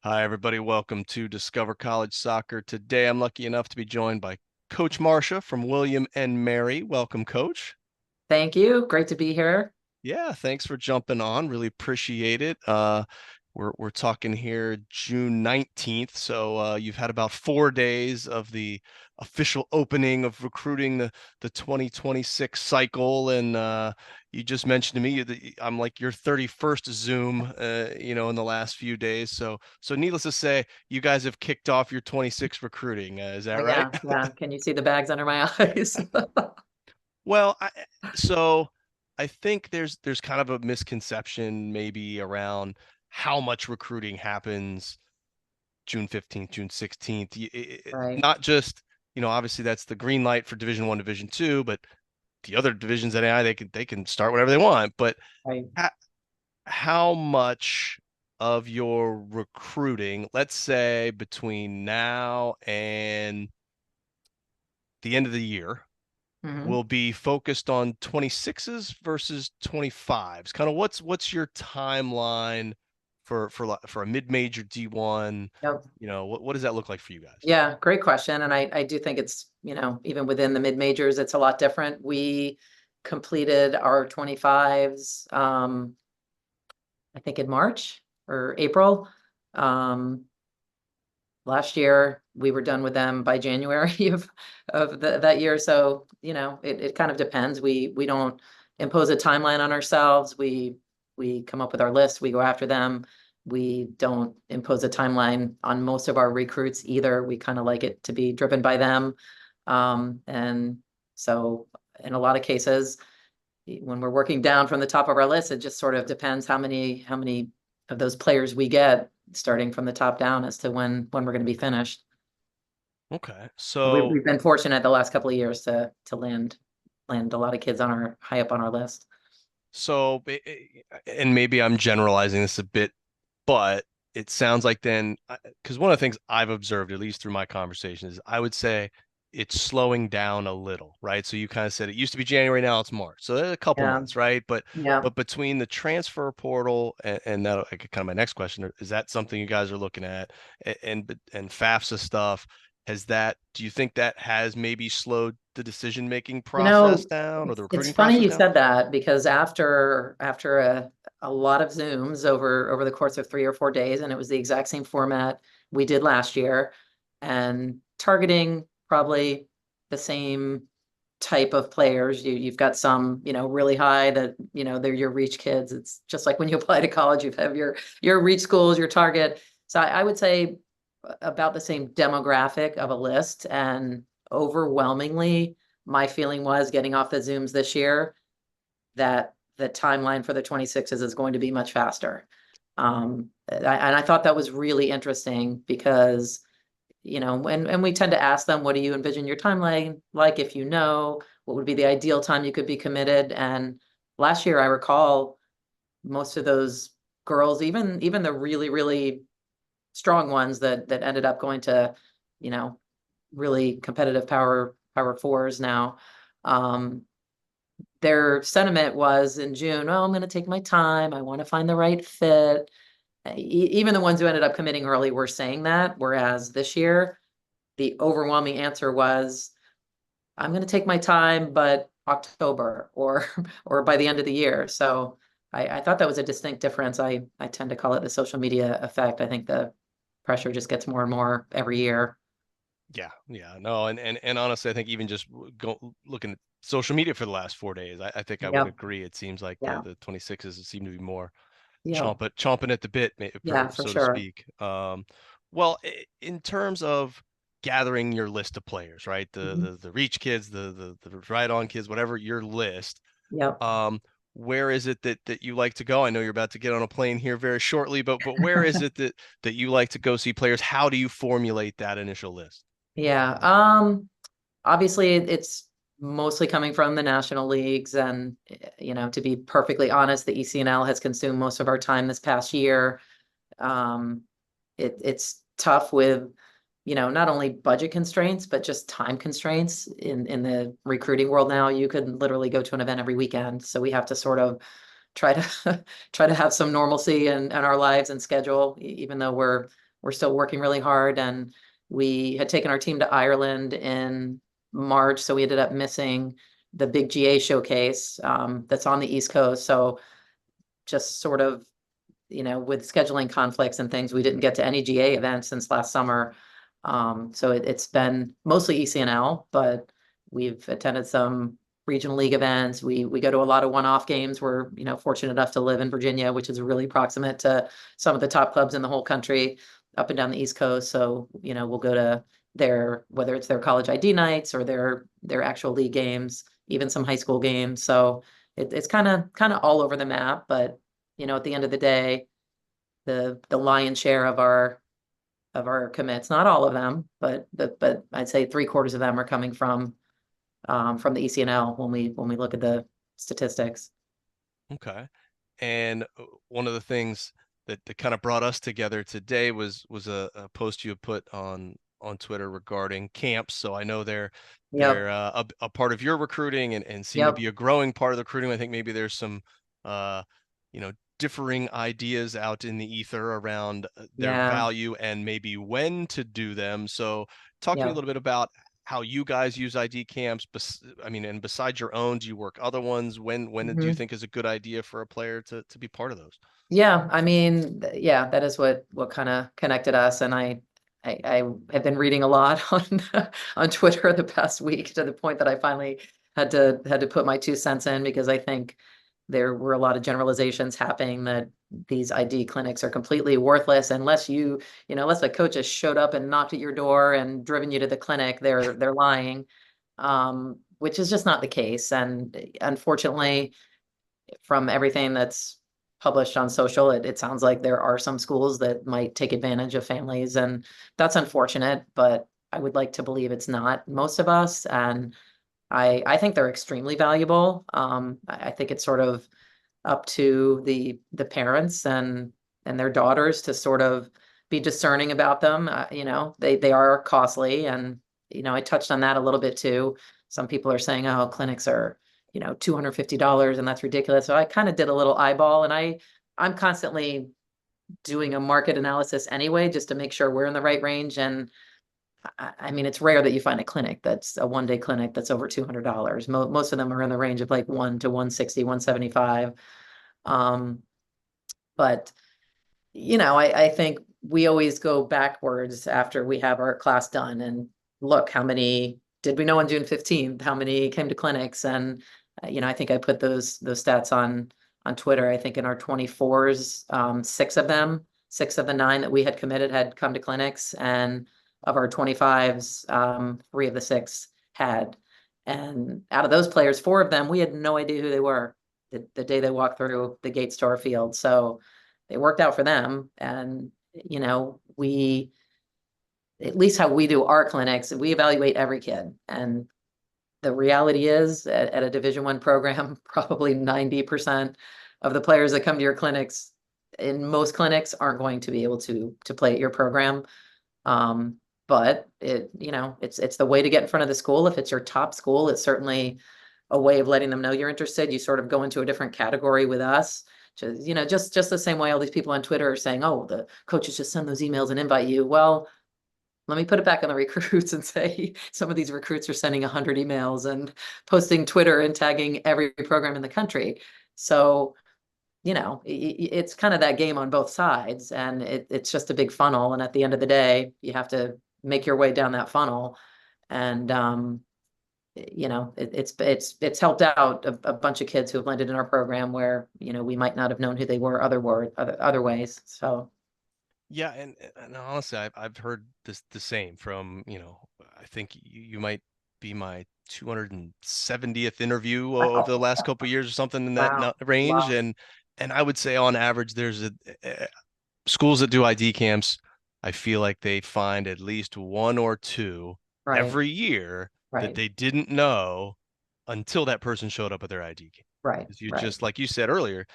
Hi, everybody. Welcome to Discover College Soccer. Today, I'm lucky enough to be joined by Coach Marsha from William and Mary. Welcome, Coach. Thank you. Great to be here. Yeah, thanks for jumping on. Really appreciate it. We're talking here June 19th, so you've had about 4 days of the official opening of recruiting the 2026 cycle, and you just mentioned to me that I'm like your 31st Zoom, in the last few days. So needless to say, you guys have kicked off your 26 recruiting. Is that Oh, right? yeah, yeah. Can you see the bags under my eyes? Well, so I think there's kind of a misconception maybe around how much recruiting happens June 15th, June 16th. Right, Not just, obviously that's the green light for Division 1, Division 2, but the other divisions at AI they can start whatever they want. But right. how, how much of your recruiting, let's say between now and the end of the year, Hmm. will be focused on 26s versus 25s. Kind of what's your timeline for a mid-major D1? Yep. What does that look like for you guys? Yeah, great question. And I do think it's, even within the mid majors, it's a lot different. We completed our 25s, I think in March or April. Um, Last year we were done with them by January of that year. So, it kind of depends. We don't impose a timeline on ourselves. We come up with our list, we go after them. We don't impose a timeline on most of our recruits either. We kind of like it to be driven by them. And so in a lot of cases, when we're working down from the top of our list, it just sort of depends how many of those players we get starting from the top down as to when we're going to be finished. Okay. We've been fortunate the last couple of years to land a lot of kids on our high up on our list. And maybe I'm generalizing this a bit, but it sounds like then, because one of the things I've observed, at least through my conversations, is I would say it's slowing down a little, right? So you kind of said it used to be January, now it's March. So there's a couple Yeah, months, right? But yeah. but between the transfer portal and that, like, kind of my next question, is that something you guys are looking at? And FAFSA stuff, do you think that has maybe slowed the decision-making You process know, down or the it's recruiting funny process you down? said that because after a lot of Zooms over the course of 3 or 4 days, and it was the exact same format we did last year, and targeting probably the same type of players. You've got some, really high that, they're your reach kids. It's just like when you apply to college, you have your reach schools, your target. So I would say about the same demographic of a list, and overwhelmingly my feeling was getting off the Zooms this year that the timeline for the 26s is going to be much faster. And I thought that was really interesting because, and we tend to ask them, what do you envision your timeline like? If what would be the ideal time you could be committed? And last year, I recall most of those girls, even the really, really strong ones that ended up going to, you know, really competitive power fours now. Um, their sentiment was in June, oh, I'm going to take my time. I want to find the right fit. Even the ones who ended up committing early were saying that. Whereas this year, the overwhelming answer was, I'm going to take my time, but October or or by the end of the year. So I thought that was a distinct difference. I tend to call it the social media effect. I think the pressure just gets more and more every year. Yeah, yeah, no, and honestly, I think even just go looking at social media for the last 4 days, I think I would Yep. agree. It seems like the Yeah. the 26s seem to be more Yeah. chomping at the bit, Yeah, for so to sure. speak. Well, in terms of gathering your list of players, right? The Mhm. the the reach kids, the right on kids, whatever your list. Yep. Um, where is it that you like to go? I know you're about to get on a plane here very shortly, but where is it that you like to go see players? How do you formulate that initial list? Yeah. Obviously it's mostly coming from the national leagues, and to be perfectly honest, the ECNL has consumed most of our time this past year. Um, it's tough with, not only budget constraints, but just time constraints in the recruiting world now. You could literally go to an event every weekend. So we have to sort of try to try to have some normalcy in our lives and schedule, even though we're we're still working really hard. And we had taken our team to Ireland in March, so we ended up missing the big GA showcase that's on the East Coast. So just sort of, with scheduling conflicts and things, we didn't get to any GA events since last summer. So it's been mostly ECNL, but we've attended some regional league events. We go to a lot of one-off games. We're, fortunate enough to live in Virginia, which is really proximate to some of the top clubs in the whole country, up and down the East Coast. So, we'll go to whether it's their college ID nights or their actual league games, even some high school games. So it's kind of all over the map. But, at the end of the day, the lion's share of our commits, not all of them, but I'd say 3/4 of them are coming from the ECNL when we look at the statistics. Okay. And one of the things that kind of brought us together today was a post you had put on Twitter regarding camps. So I know they're Yep, a part of your recruiting and seem to yep, be a growing part of the recruiting. I think maybe there's some uh, you know, differing ideas out in the ether around their yeah, value and maybe when to do them. So talk to me a yep. little bit about how you guys use ID camps. I mean, and besides your own, do you work other ones? When do you Mhm. think is a good idea for a player to be part of those? Yeah, I mean, yeah, that is what kind of connected us. And I have been reading a lot on Twitter the past week, to the point that I finally had to put my 2 cents in, because I think there were a lot of generalizations happening that these ID clinics are completely worthless unless unless the coach has showed up and knocked at your door and driven you to the clinic. They're lying, which is just not the case. And unfortunately, from everything that's published on social, it sounds like there are some schools that might take advantage of families, and that's unfortunate, but I would like to believe it's not most of us. And I think they're extremely valuable. I think it's sort of up to the parents and their daughters to sort of be discerning about them. They are costly, and I touched on that a little bit too. Some people are saying, oh, clinics are $250, and that's ridiculous. So I kind of did a little eyeball, and I'm constantly doing a market analysis anyway, just to make sure we're in the right range. And I mean, it's rare that you find a clinic that's a one-day clinic that's over $200. Most of them are in the range of like 1 to 160, 175. Um, but I think we always go backwards after we have our class done and look, how many did we know on June 15th? How many came to clinics? And I think I put those stats on Twitter. I think in our 24s, six of the nine that we had committed had come to clinics, and of our 25s, three of the six had. And out of those players, four of them, we had no idea who they were the day they walked through the gates to our field. So it worked out for them. And, we, at least how we do our clinics, we evaluate every kid. And the reality is, at a Division I program, probably 90% of the players that come to your clinics, in most clinics, aren't going to be able to play at your program. Um, but it's the way to get in front of the school. If it's your top school, it's certainly a way of letting them know you're interested. You sort of go into a different category with us. Just the same way all these people on Twitter are saying, oh, the coaches just send those emails and invite you. Well, let me put it back on the recruits and say some of these recruits are sending 100 emails and posting Twitter and tagging every program in the country. So, it's kind of that game on both sides, and it's just a big funnel. And at the end of the day, you have to make your way down that funnel. And it's helped out a bunch of kids who have landed in our program where we might not have known who they were other ways. So Yeah, and honestly, I've heard the same from, I think you might be my 270th interview over the wow, last couple of years or something in that wow, range. wow, And I would say on average, there's schools that do ID camps. I feel like they find at least one or two right, every year that right, they didn't know until that person showed up at their ID camp. right, Because you right, just, like you said earlier,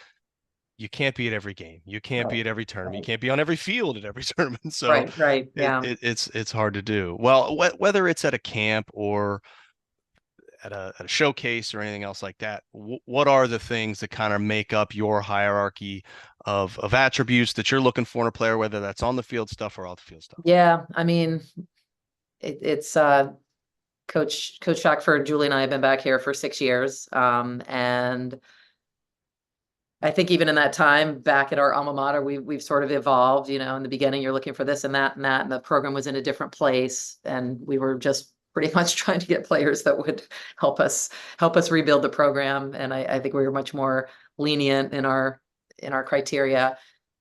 you can't be at every game. You can't be right, at every tournament. You right, can't be on every field at every tournament. So right, yeah. it's hard to do. Well, whether it's at a camp or at a showcase or anything else like that, what are the things that kind of make up your hierarchy of attributes that you're looking for in a player, whether that's on the field stuff or off the field stuff? Yeah, I mean, it's Coach Shackford, Julie and I have been back here for 6 years. And I think even in that time back at our alma mater, we've sort of evolved. In the beginning, you're looking for this and that and that, and the program was in a different place, and we were just pretty much trying to get players that would help us rebuild the program. And I think we were much more lenient in our criteria.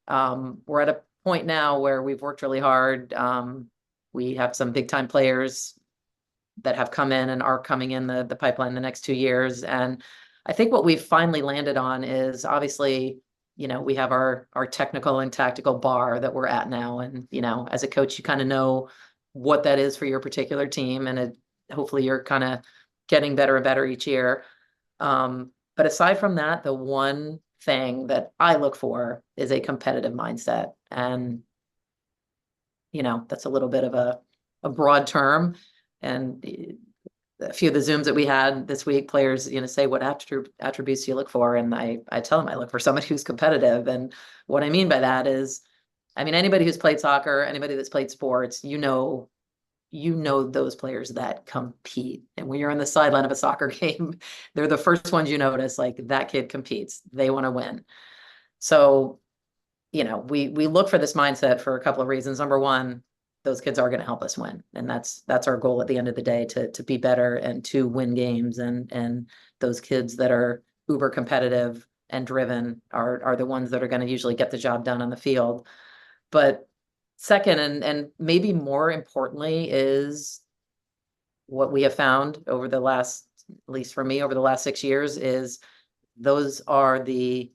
We're at a point now where we've worked really hard. We have some big time players that have come in and are coming in the pipeline the next 2 years. And I think what we've finally landed on is obviously, we have our technical and tactical bar that we're at now. And, as a coach, you kind of know what that is for your particular team. And hopefully you're kind of getting better and better each year. But aside from that, the one thing that I look for is a competitive mindset. And, that's a little bit of a broad term. And a few of the Zooms that we had this week, players, say what attributes do you look for? And I tell them I look for somebody who's competitive. And what I mean by that is, anybody who's played soccer, anybody that's played sports, those players that compete. And when you're on the sideline of a soccer game, they're the first ones you notice, like that kid competes. They want to win. So, we look for this mindset for a couple of reasons. Number one, those kids are going to help us win. And that's our goal at the end of the day, to be better and to win games. And those kids that are uber competitive and driven are the ones that are going to usually get the job done on the field. But second, and maybe more importantly, is what we have found over the last, at least for me, over the last 6 years, is those are the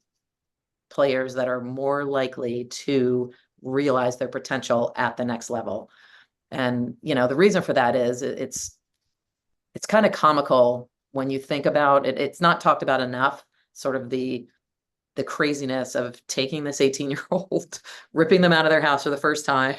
players that are more likely to realize their potential at the next level. And, the reason for that is it's kind of comical when you think about it. It's not talked about enough, sort of the craziness of taking this 18-year-old, ripping them out of their house for the first time.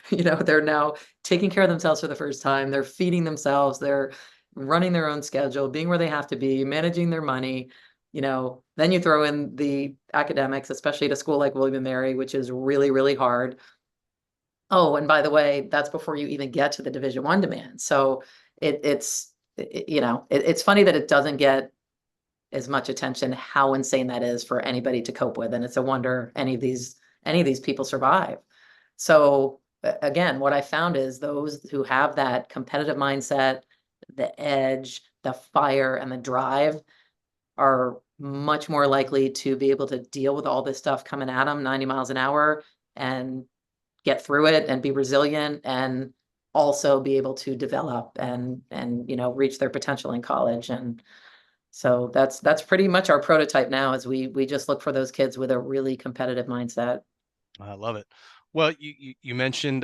They're now taking care of themselves for the first time. They're feeding themselves. They're running their own schedule, being where they have to be, managing their money. Then you throw in the academics, especially at a school like William and Mary, which is really, really hard. Oh, and by the way, that's before you even get to the Division I demand. So it's funny that it doesn't get as much attention, how insane that is for anybody to cope with. And it's a wonder any of these people survive. So again, what I found is those who have that competitive mindset, the edge, the fire, and the drive are much more likely to be able to deal with all this stuff coming at them 90 miles an hour and get through it and be resilient, and also be able to develop and reach their potential in college. And so that's pretty much our prototype now, is we just look for those kids with a really competitive mindset. I love it. Well, you mentioned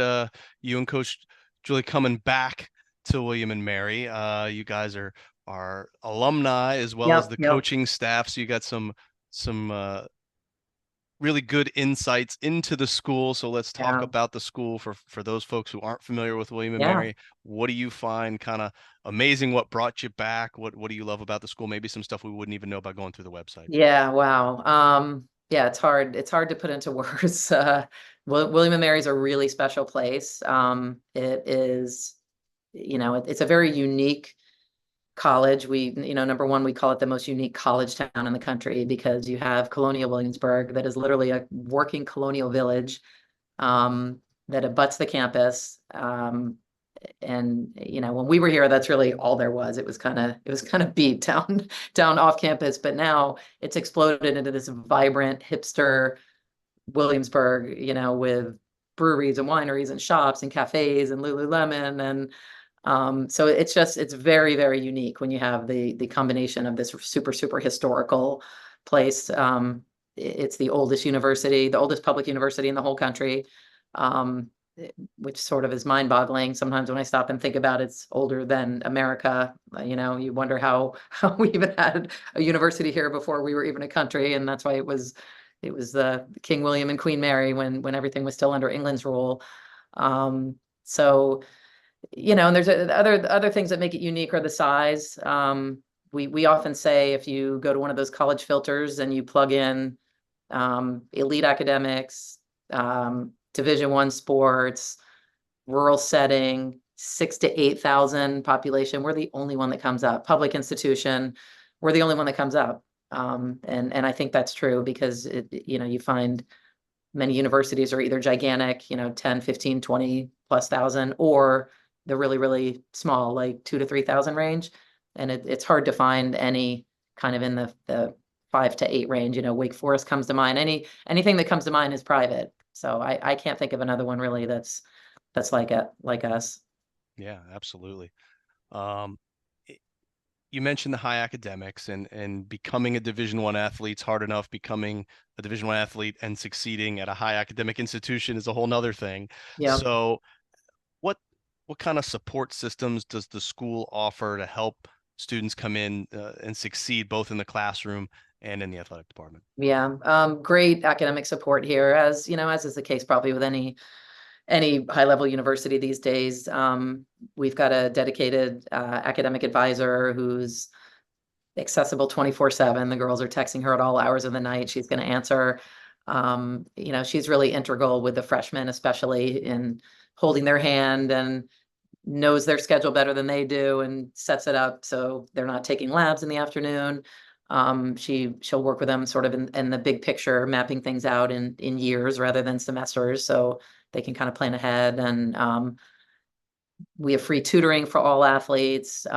you and Coach Julie coming back to William and Mary. You guys are alumni as well as Yep, the yep. coaching staff, so you got some really good insights into the school. So let's talk Yeah. about the school for those folks who aren't familiar with William and Yeah. Mary. What do you find kind of amazing? What brought you back? What do you love about the school? Maybe some stuff we wouldn't even know about going through the website. Yeah. Wow. Yeah, it's hard to put into words. William and Mary's a really special place. It is, it's a very unique college. Number one, we call it the most unique college town in the country because you have Colonial Williamsburg, that is literally a working colonial village, that abuts the campus. And when we were here, that's really all there was. It was kind of beat down off campus, but now it's exploded into this vibrant hipster Williamsburg, with breweries and wineries and shops and cafes and Lululemon. And so it's very, very unique when you have the combination of this super, super historical place. It's the oldest university, the oldest public university in the whole country, which sort of is mind-boggling. Sometimes when I stop and think about it's older than America, you wonder how we even had a university here before we were even a country. And that's why it was the King William and Queen Mary when everything was still under England's rule. So, and there's other things that make it unique are the size. We often say if you go to one of those college filters and you plug in elite academics, Division I sports, rural setting, 6 to 8,000 population. We're the only one that comes up. Public institution, we're the only one that comes up. And I think that's true because you find many universities are either gigantic, 10, 15, 20 plus thousand, or they're really, really small, like 2 to 3,000 range. And it's hard to find any kind of in the 5 to 8 range. Wake Forest comes to mind. Anything that comes to mind is private. So I can't think of another one really that's like us. Yeah, absolutely. Um, i- you mentioned the high academics and becoming a Division I athlete's hard enough. Becoming a Division I athlete and succeeding at a high academic institution is a whole nother thing. Yeah. So what what kind of support systems does the school offer to help students come in and succeed both in the classroom and in the athletic department? Yeah. Great academic support here, as is the case probably with any high level university these days. We've got a dedicated academic advisor who's accessible 24/7. The girls are texting her at all hours of the night. She's going to answer. She's really integral with the freshmen, especially in holding their hand, and knows their schedule better than they do and sets it up so they're not taking labs in the afternoon. She'll work with them sort of in the big picture, mapping things out in years rather than semesters, so they can kind of plan ahead. And we have free tutoring for all athletes.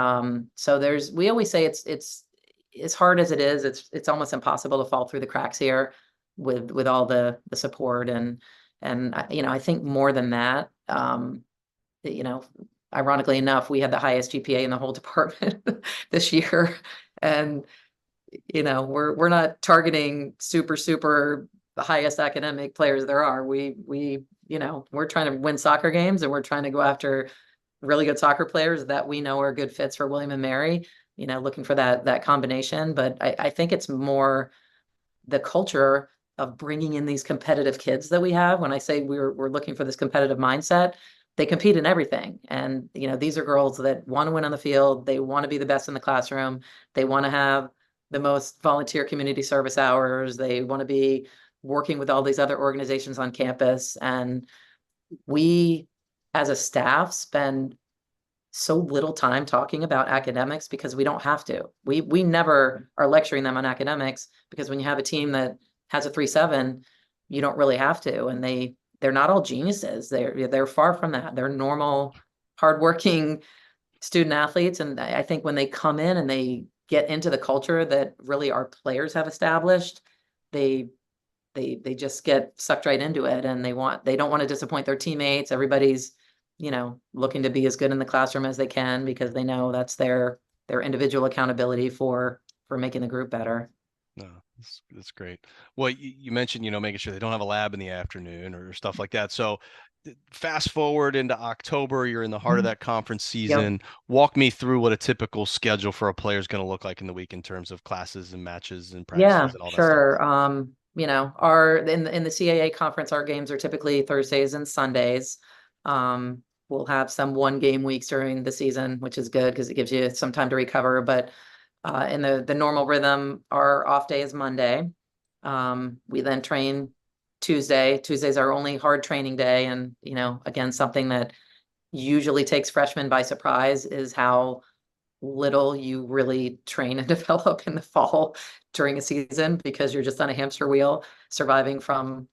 So we always say it's as hard as it is, it's almost impossible to fall through the cracks here with all the support. And I think more than that, you know, ironically enough, we had the highest GPA in the whole department this year. And we're not targeting super the highest academic players there are. We're trying to win soccer games, and we're trying to go after really good soccer players that we know are good fits for William and Mary, looking for that combination. But I think it's more the culture of bringing in these competitive kids that we have. When I say we're looking for this competitive mindset, they compete in everything. And, these are girls that want to win on the field. They want to be the best in the classroom. They want to have the most volunteer community service hours. They want to be working with all these other organizations on campus. And we, as a staff, spend so little time talking about academics because we don't have to. We never are lecturing them on academics, because when you have a team that has a 3.7, you don't really have to. And they're not all geniuses. They're far from that. They're normal, hardworking student athletes. And I think when they come in and they get into the culture that really our players have established, they they just get sucked right into it, and they don't want to disappoint their teammates. Everybody's, looking to be as good in the classroom as they can, because they know that's their individual accountability for making the group better. No, that's great. Well, you mentioned, making sure they don't have a lab in the afternoon or stuff like that. So fast forward into October, you're in the heart of Mhm. that conference Yep. season. Walk me through what a typical schedule for a player is going to look like in the week in terms of classes and matches and Yeah, practices and all that stuff. sure. Our in the CAA conference, our games are typically Thursdays and Sundays. We'll have some one game weeks during the season, which is good because it gives you some time to recover. But in the normal rhythm, our off day is Monday. We then train Tuesday. Tuesday's our only hard training day, and again, something that usually takes freshmen by surprise is how little you really train and develop in the fall during a season, because you're just on a hamster wheel surviving from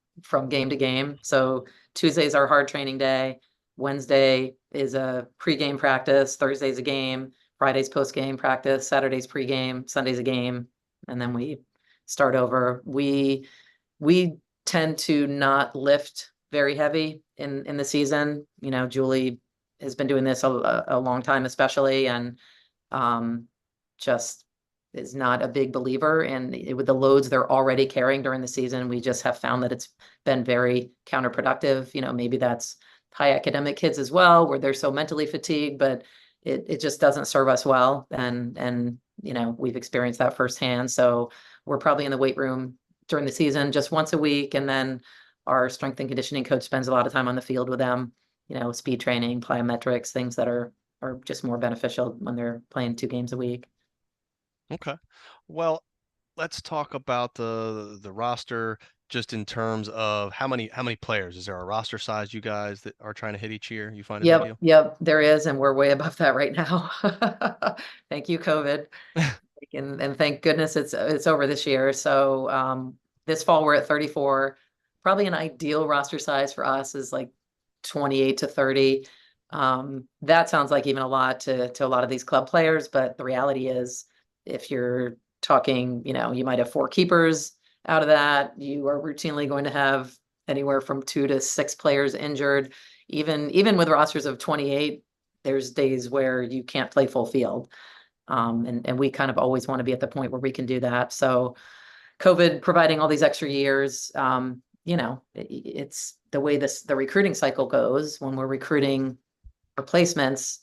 game to game. So Tuesday's our hard training day. Wednesday is a pre-game practice. Thursday's a game. Friday's post-game practice. Saturday's pre-game. Sunday's a game. And then we start over. We tend to not lift very heavy in the season. Julie has been doing this a long time, especially, and um, just is not a big believer with the loads they're already carrying during the season. We just have found that it's been very counterproductive. Maybe that's high academic kids as well, where they're so mentally fatigued, but it just doesn't serve us well. And we've experienced that firsthand. So we're probably in the weight room during the season just once a week. And then our strength and conditioning coach spends a lot of time on the field with them, speed training, plyometrics, things that are just more beneficial when they're playing 2 games a week. Okay. Well, let's talk about the roster just in terms of how many players. Is there a roster size you guys that are trying to hit each year you find is Yep, ideal? yep, there is, and we're way above that right now. Thank you, COVID. And thank goodness it's over this year. So this fall we're at 34. Probably an ideal roster size for us is like 28 to 30. That sounds like even a lot to a lot of these club players, but the reality is if you're talking, you might have four keepers out of that. You are routinely going to have anywhere from 2 to 6 players injured. Even with rosters of 28, there's days where you can't play full field. And we kind of always want to be at the point where we can do that. So COVID providing all these extra years, it's the way the recruiting cycle goes when we're recruiting replacements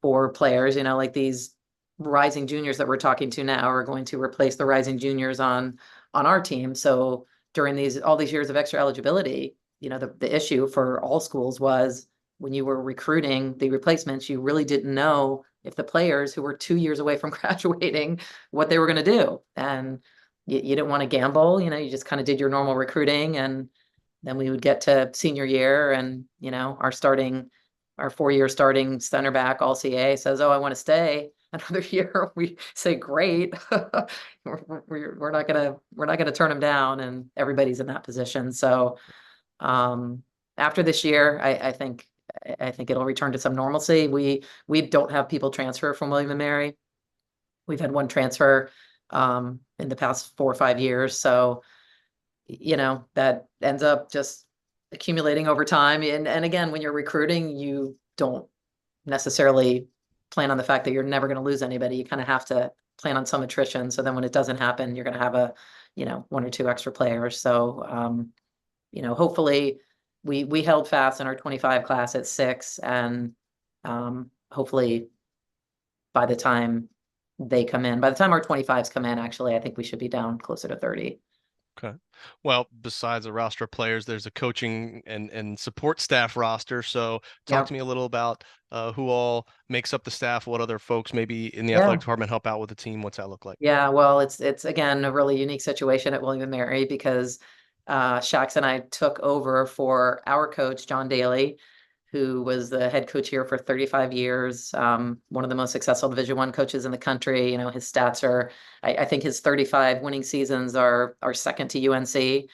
for players, like these rising juniors that we're talking to now are going to replace the rising juniors on our team. So during all these years of extra eligibility, the issue for all schools was when you were recruiting the replacements, you really didn't know if the players who were 2 years away from graduating, what they were going to do. And you didn't want to gamble, you just kind of did your normal recruiting. And then we would get to senior year and, our 4-year starting center back, all CA says, "Oh, I want to stay another year." We say, "Great." We're not gonna turn them down, and everybody's in that position. So after this year, I think it'll return to some normalcy. We don't have people transfer from William and Mary. We've had one transfer in the past 4 or 5 years. So that ends up just accumulating over time. And again, when you're recruiting, you don't necessarily plan on the fact that you're never going to lose anybody. You kind of have to plan on some attrition. So then when it doesn't happen, you're going to have one or two extra players. So, hopefully we held fast in our 25 class at 6, and hopefully by the time by the time our 25s come in, actually, I think we should be down closer to 30. Okay. Well, besides a roster of players, there's a coaching and support staff roster. So talk Yeah. to me a little about who all makes up the staff, what other folks maybe in the Yeah. athletic department help out with the team. What's that look like? Yeah, well, it's again a really unique situation at William and Mary because Shax and I took over for our coach, John Daly, who was the head coach here for 35 years, one of the most successful Division I coaches in the country. His stats are, I think his 35 winning seasons are second to UNC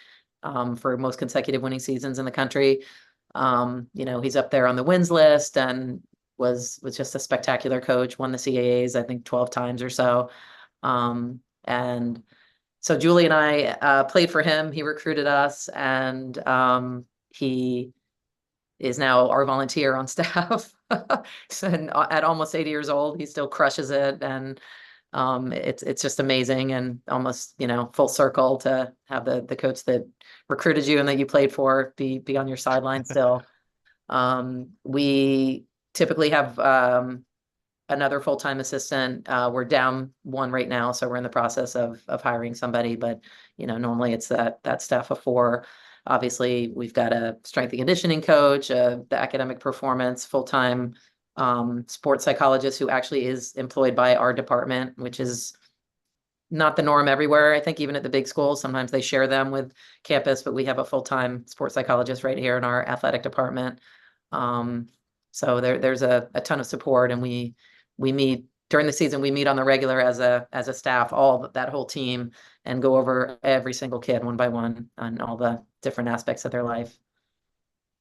for most consecutive winning seasons in the country. He's up there on the wins list and was just a spectacular coach, won the CAAs, I think 12 times or so. And so Julie and I played for him. He recruited us, and he is now our volunteer on staff. So, and at almost 80 years old, he still crushes it, and it's just amazing and almost full circle to have the coach that recruited you and that you played for be on your sideline still. We typically have another full-time assistant. We're down one right now, so we're in the process of hiring somebody, but normally it's that staff of 4. Obviously, we've got a strength and conditioning coach, the academic performance, full-time sports psychologist who actually is employed by our department, which is not the norm everywhere. I think even at the big schools, sometimes they share them with campus, but we have a full-time sports psychologist right here in our athletic department. So there's a ton of support, and we meet during the season. We meet on the regular as a staff, that whole team, and go over every single kid one by one on all the different aspects of their life.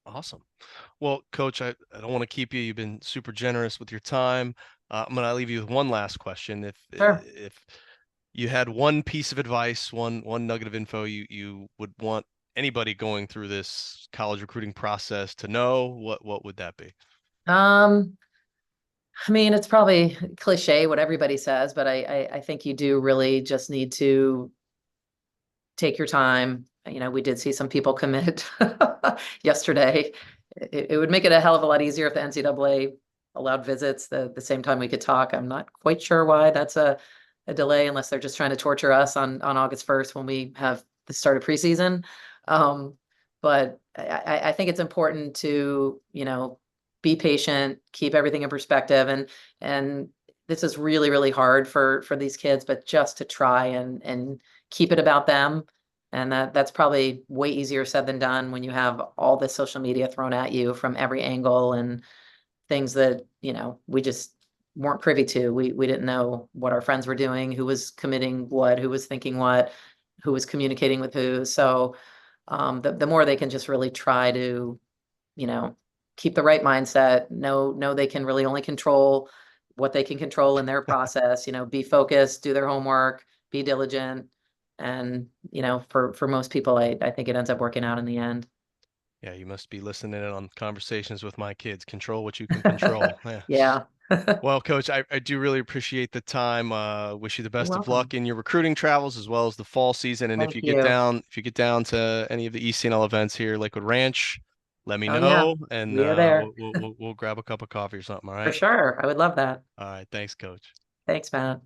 Awesome. Well, Coach, I don't want to keep you. You've been super generous with your time. I'm going to leave you with one last question. Sure. If you had one piece of advice, one nugget of info you would want anybody going through this college recruiting process to know, what would that be? Um, I mean, it's probably cliche what everybody says, but I think you do really just need to take your time. We did see some people commit yesterday. It would make it a hell of a lot easier if the NCAA allowed visits the same time we could talk. I'm not quite sure why that's a delay, unless they're just trying to torture us on August 1st when we have the start of preseason. But I think it's important to, be patient, keep everything in perspective. And this is really, really hard for these kids, but just to try and keep it about them. And that's probably way easier said than done when you have all this social media thrown at you from every angle and things that, we just weren't privy to. We didn't know what our friends were doing, who was committing what, who was thinking what, who was communicating with who. So the more they can just really try to, you know, keep the right mindset, know they can really only control what they can control in their process, be focused, do their homework, be diligent. And, for most people, I think it ends up working out in the end. Yeah, you must be listening in on conversations with my kids. Control what you can control. Yeah. Yeah. Well, Coach, I do really appreciate the time. Wish you the You're best of welcome. luck in your recruiting travels as well as the fall season. And Thank you. if you get down to any of the ECNL events here, Lakewood Ranch, let me Oh, yeah. know, and We are there we'll grab a cup of coffee or something. All for right. sure. I would love that. All right. Thanks, Coach. Thanks, Matt.